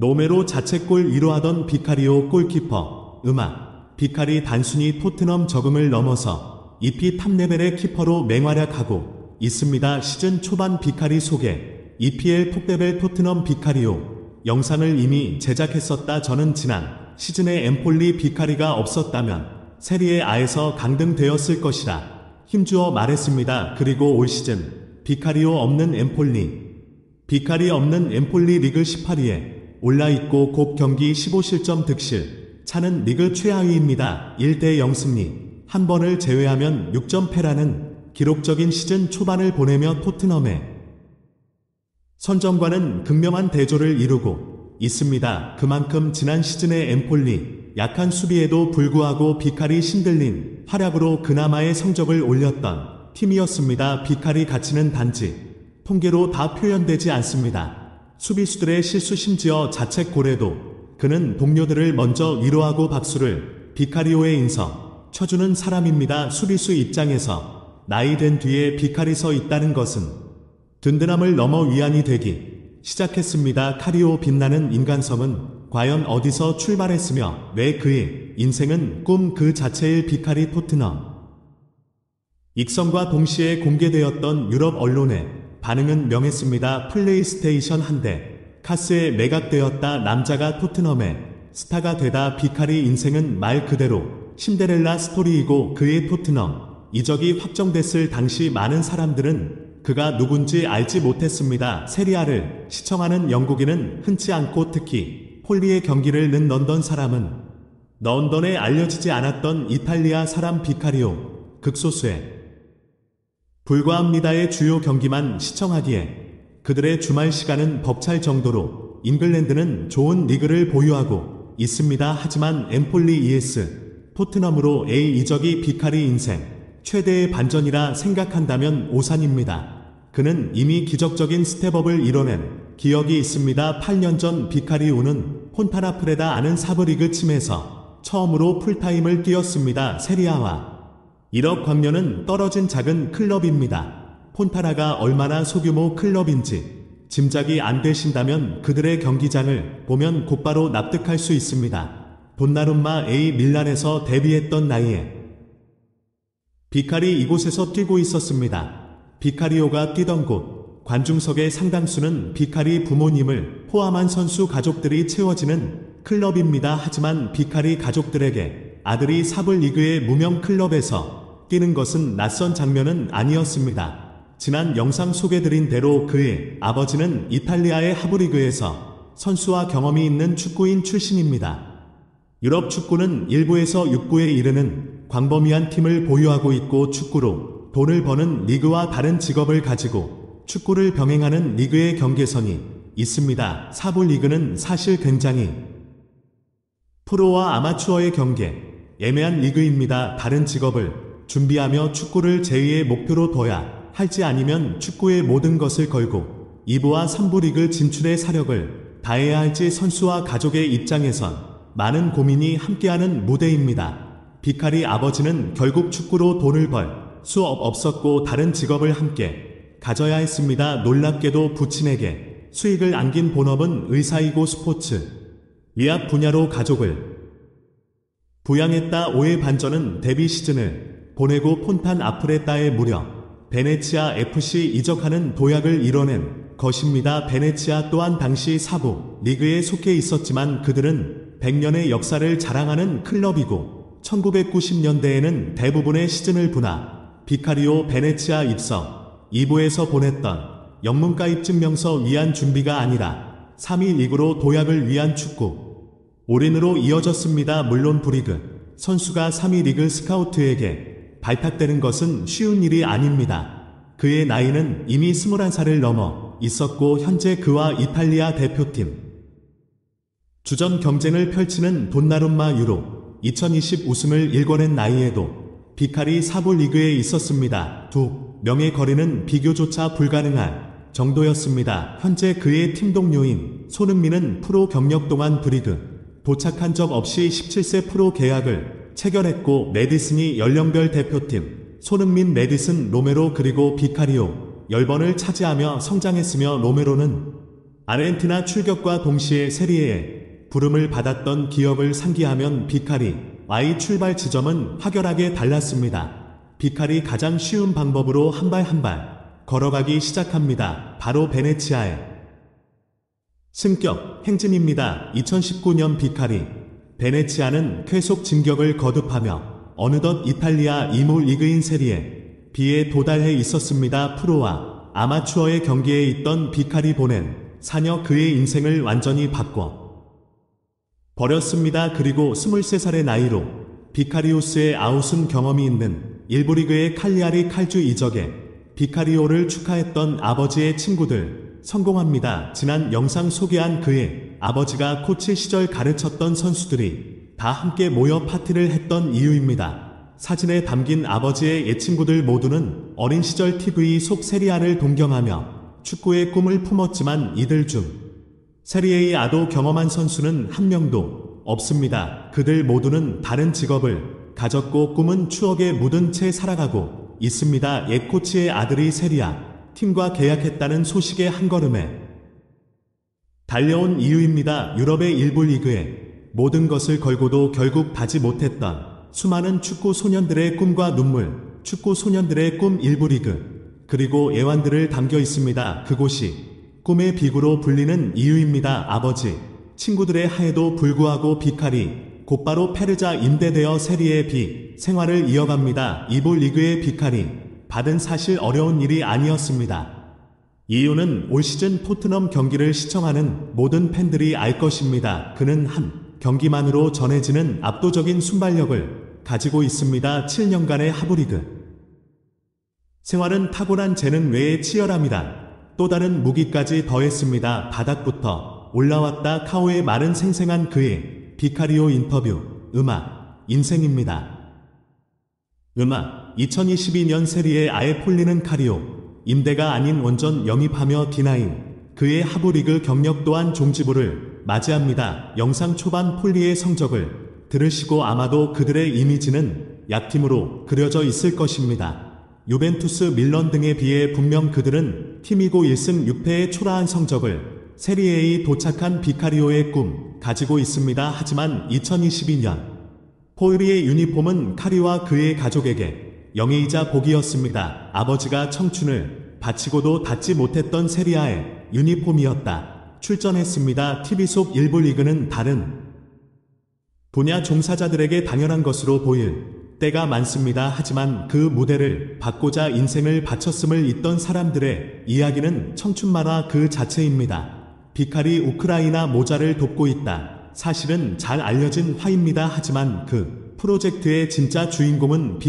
로메로 자책골 1호 하던 비카리오 골키퍼. 비카리 단순히 토트넘 적응을 넘어서 EP 탑레벨의 키퍼로 맹활약하고 있습니다. 시즌 초반 비카리 소개. EPL 톱레벨 토트넘 비카리오. 영상을 이미 제작했었다. 저는 지난 시즌에 엠폴리 비카리가 없었다면 세리에 A에서 강등되었을 것이라 힘주어 말했습니다. 그리고 올 시즌 비카리오 없는 엠폴리. 비카리 없는 엠폴리 리그 18위에 올라있고 곱 경기 15실점 득실. 차는 리그 최하위입니다. 1대0 승리. 한 번을 제외하면 6점패라는 기록적인 시즌 초반을 보내며 토트넘의 선점과는 극명한 대조를 이루고 있습니다. 그만큼 지난 시즌의 엠폴리 약한 수비에도 불구하고 비카리 신들린 활약으로 그나마의 성적을 올렸던 팀이었습니다. 비카리 가치는 단지 통계로 다 표현되지 않습니다. 수비수들의 실수 심지어 자책골에도 그는 동료들을 먼저 위로하고 박수를 비카리오의 인성 쳐주는 사람입니다. 수비수 입장에서 나이 된 뒤에 비카리 서 있다는 것은 든든함을 넘어 위안이 되기 시작했습니다. 카리오 빛나는 인간성은 과연 어디서 출발했으며 왜 그의 인생은 꿈 그 자체일 비카리 토트넘. 익성과 동시에 공개되었던 유럽 언론의 반응은 명했습니다. 플레이스테이션 한 대. 카스에 매각되었다. 남자가 토트넘의 스타가 되다. 비카리 인생은 말 그대로 신데렐라 스토리이고 그의 토트넘 이적이 확정됐을 당시 많은 사람들은 그가 누군지 알지 못했습니다. 세리아를 시청하는 영국인은 흔치 않고 특히 폴리의 경기를 는 런던 사람은 런던에 알려지지 않았던 이탈리아 사람 비카리오 극소수에 불과합니다의 주요 경기만 시청하기에 그들의 주말 시간은 벅찰 정도로 잉글랜드는 좋은 리그를 보유하고 있습니다. 하지만 엠폴리 ES 토트넘으로 A 이적이 비카리 인생 최대의 반전이라 생각한다면 오산입니다. 그는 이미 기적적인 스텝업을 이뤄낸 기억이 있습니다. 8년 전 비카리 오는 폰타나프레다 아는 사브리그 팀에서 처음으로 풀타임을 뛰었습니다. 세리아와 1억 광년은 떨어진 작은 클럽입니다. 폰타나가 얼마나 소규모 클럽인지 짐작이 안 되신다면 그들의 경기장을 보면 곧바로 납득할 수 있습니다. 돈나룸마 A 밀란에서 데뷔했던 나이에 비카리 이곳에서 뛰고 있었습니다. 비카리오가 뛰던 곳 관중석의 상당수는 비카리 부모님을 포함한 선수 가족들이 채워지는 클럽입니다. 하지만 비카리 가족들에게 아들이 사브리그의 무명 클럽에서 뛰는 것은 낯선 장면은 아니었습니다. 지난 영상 소개드린 대로 그의 아버지는 이탈리아의 하브리그에서 선수와 경험이 있는 축구인 출신입니다. 유럽 축구는 1부에서 6부에 이르는 광범위한 팀을 보유하고 있고 축구로 돈을 버는 리그와 다른 직업을 가지고 축구를 병행하는 리그의 경계선이 있습니다. 4부 리그는 사실 굉장히 프로와 아마추어의 경계, 애매한 리그입니다. 다른 직업을 준비하며 축구를 제2의 목표로 둬야 할지 아니면 축구의 모든 것을 걸고 2부와 3부 리그 진출의 사력을 다해야 할지 선수와 가족의 입장에선 많은 고민이 함께하는 무대입니다. 비카리 아버지는 결국 축구로 돈을 벌 수 없었고 다른 직업을 함께 가져야 했습니다. 놀랍게도 부친에게 수익을 안긴 본업은 의사이고 스포츠 의학 분야로 가족을 부양했다. 5회 반전은 데뷔 시즌을 보내고 폰탄 아프레타에 무려 베네치아 FC 이적하는 도약을 이뤄낸 것입니다. 베네치아 또한 당시 4부 리그에 속해 있었지만 그들은 100년의 역사를 자랑하는 클럽이고 1990년대에는 대부분의 시즌을 분화 비카리오 베네치아 입성 2부에서 보냈던 영문가 입증명서 위한 준비가 아니라 3위 리그로 도약을 위한 축구 올인으로 이어졌습니다. 물론 B리그 선수가 3위 리그 스카우트에게 발탁되는 것은 쉬운 일이 아닙니다. 그의 나이는 이미 21살을 넘어 있었고 현재 그와 이탈리아 대표팀 주전 경쟁을 펼치는 돈나룸마 유로 2020 우승을 일궈낸 나이에도 비카리 4부 리그에 있었습니다. 두 명의 거리는 비교조차 불가능할 정도였습니다. 현재 그의 팀 동료인 손흥민은 프로 경력 동안 B리그 도착한 적 없이 17세 프로 계약을 체결했고 메디슨이 연령별 대표팀 손흥민, 메디슨, 로메로 그리고 비카리오 10번을 차지하며 성장했으며 로메로는 아르헨티나 출격과 동시에 세리에에 부름을 받았던 기억을 상기하면 비카리와의 출발 지점은 확연하게 달랐습니다. 비카리 가장 쉬운 방법으로 한 발 한 발 걸어가기 시작합니다. 바로 베네치아에 승격 행진입니다. 2019년 비카리 베네치아는 쾌속 진격을 거듭하며 어느덧 이탈리아 2무 리그인 세리에 B에 도달해 있었습니다. 프로와 아마추어의 경기에 있던 비카리 보낸 4년 그의 인생을 완전히 바꿔 버렸습니다. 그리고 23살의 나이로 비카리우스의 아웃은 경험이 있는 일부 리그의 칼리아리 칼주 이적에 비카리오를 축하했던 아버지의 친구들 성공합니다. 지난 영상 소개한 그의 아버지가 코치 시절 가르쳤던 선수들이 다 함께 모여 파티를 했던 이유입니다. 사진에 담긴 아버지의 옛 친구들 모두는 어린 시절 TV 속 세리아를 동경하며 축구의 꿈을 품었지만 이들 중 세리에의 아도 경험한 선수는 한 명도 없습니다. 그들 모두는 다른 직업을 가졌고 꿈은 추억에 묻은 채 살아가고 있습니다. 옛 코치의 아들이 세리아 팀과 계약했다는 소식에 한 걸음에 달려온 이유입니다. 유럽의 일부 리그에 모든 것을 걸고도 결국 닿지 못했던 수많은 축구 소년들의 꿈과 눈물, 축구 소년들의 꿈 일부 리그 그리고 애완들을 담겨 있습니다. 그곳이 꿈의 비구로 불리는 이유입니다. 아버지, 친구들의 하에도 불구하고 비카리 곧바로 페르자 임대되어 세리에 B 생활을 이어갑니다. 2부 리그의 비카리 받은 사실 어려운 일이 아니었습니다. 이유는 올 시즌 토트넘 경기를 시청하는 모든 팬들이 알 것입니다. 그는 한 경기만으로 전해지는 압도적인 순발력을 가지고 있습니다. 7년간의 하부리그 생활은 타고난 재능 외에 치열함이란 또 다른 무기까지 더했습니다. 바닥부터 올라왔다. 카오의 말은 생생한 그의 비카리오 인터뷰 음악 인생입니다. 음악 2022년 세리에 아예 폴리는 카리오 임대가 아닌 원전 영입하며 D9 그의 하부리그 경력 또한 종지부를 맞이합니다. 영상 초반 폴리의 성적을 들으시고 아마도 그들의 이미지는 약팀으로 그려져 있을 것입니다. 유벤투스 밀런 등에 비해 분명 그들은 팀이고 1승 6패의 초라한 성적을 세리에에 도착한 비카리오의 꿈 가지고 있습니다. 하지만 2022년 포유리의 유니폼은 카리와 그의 가족에게 영예이자 복이었습니다. 아버지가 청춘을 바치고도 닿지 못했던 세리아의 유니폼이었다. 출전했습니다. TV 속 일부 리그는 다른 분야 종사자들에게 당연한 것으로 보일 때가 많습니다. 하지만 그 무대를 받고자 인생을 바쳤음을 잊던 사람들의 이야기는 청춘 만화 그 자체입니다. 비카리 우크라이나 모자를 돕고 있다. 사실은 잘 알려진 화입니다. 하지만 그 프로젝트의 진짜 주인공은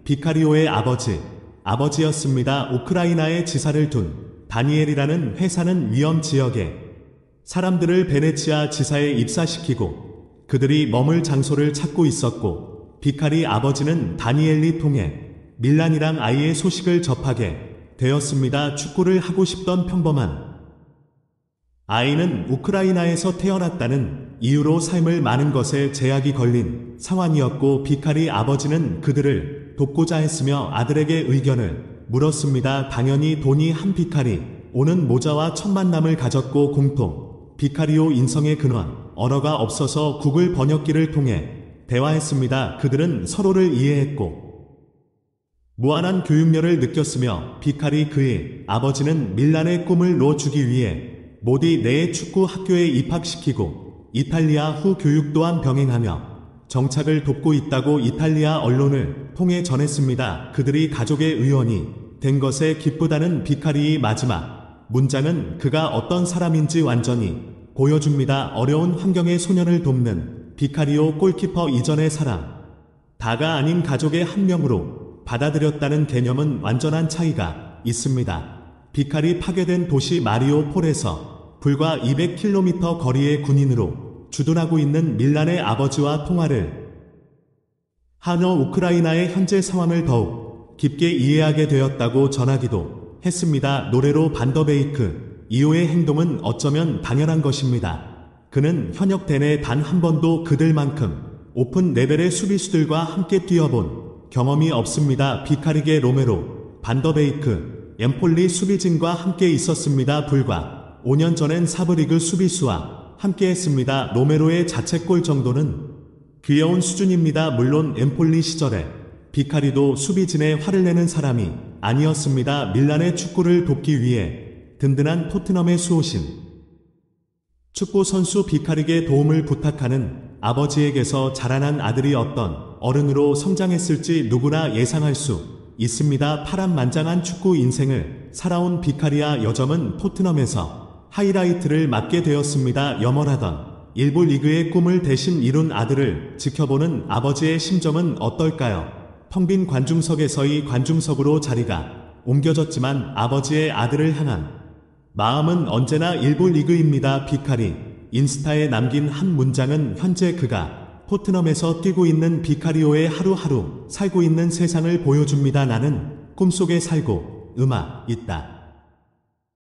비카리오의 아버지였습니다. 우크라이나에 지사를 둔 다니엘이라는 회사는 위험 지역에 사람들을 베네치아 지사에 입사시키고 그들이 머물 장소를 찾고 있었고 비카리 아버지는 다니엘리 통해 밀란이랑 아이의 소식을 접하게 되었습니다. 축구를 하고 싶던 평범한 아이는 우크라이나에서 태어났다는 이유로 삶을 많은 것에 제약이 걸린 상황이었고 비카리 아버지는 그들을 돕고자 했으며 아들에게 의견을 물었습니다. 당연히 돈이 한 비카리 오는 모자와 첫 만남을 가졌고 공통 비카리오 인성의 근원 언어가 없어서 구글 번역기를 통해 대화했습니다. 그들은 서로를 이해했고 무한한 교육열을 느꼈으며 비카리 그의 아버지는 밀란의 꿈을 놓주기 위해 모디 내의 축구 학교에 입학시키고 이탈리아 후 교육 또한 병행하며 정착을 돕고 있다고 이탈리아 언론을 통해 전했습니다. 그들이 가족의 의원이 된 것에 기쁘다는 비카리의 마지막 문장은 그가 어떤 사람인지 완전히 보여줍니다. 어려운 환경의 소년을 돕는 비카리오 골키퍼 이전의 사람 다가 아닌 가족의 한 명으로 받아들였다는 개념은 완전한 차이가 있습니다. 비카리 파괴된 도시 마리오폴에서 불과 200km 거리의 군인으로 주둔하고 있는 밀란의 아버지와 통화를 하며 우크라이나의 현재 상황을 더욱 깊게 이해하게 되었다고 전하기도 했습니다. 노래로 반더베이크 2호의 행동은 어쩌면 당연한 것입니다. 그는 현역 대내 단 한 번도 그들만큼 오픈 레벨의 수비수들과 함께 뛰어본 경험이 없습니다. 비카리게 로메로, 반더베이크, 엠폴리 수비진과 함께 있었습니다. 불과 5년 전엔 사브리그 수비수와 함께했습니다. 로메로의 자책골 정도는 귀여운 수준입니다. 물론 엠폴리 시절에 비카리도 수비진에 화를 내는 사람이 아니었습니다. 밀란의 축구를 돕기 위해 든든한 토트넘의 수호신 축구 선수 비카리에게 도움을 부탁하는 아버지에게서 자라난 아들이 어떤 어른으로 성장했을지 누구나 예상할 수 있습니다. 파란만장한 축구 인생을 살아온 비카리아 여정은 토트넘에서 하이라이트를 맞게 되었습니다. 염원하던 일부 리그의 꿈을 대신 이룬 아들을 지켜보는 아버지의 심정은 어떨까요? 텅 빈 관중석에서의 관중석으로 자리가 옮겨졌지만 아버지의 아들을 향한 마음은 언제나 일부 리그입니다. 비카리 인스타에 남긴 한 문장은 현재 그가 토트넘에서 뛰고 있는 비카리오의 하루하루 살고 있는 세상을 보여줍니다. 나는 꿈속에 살고 있다.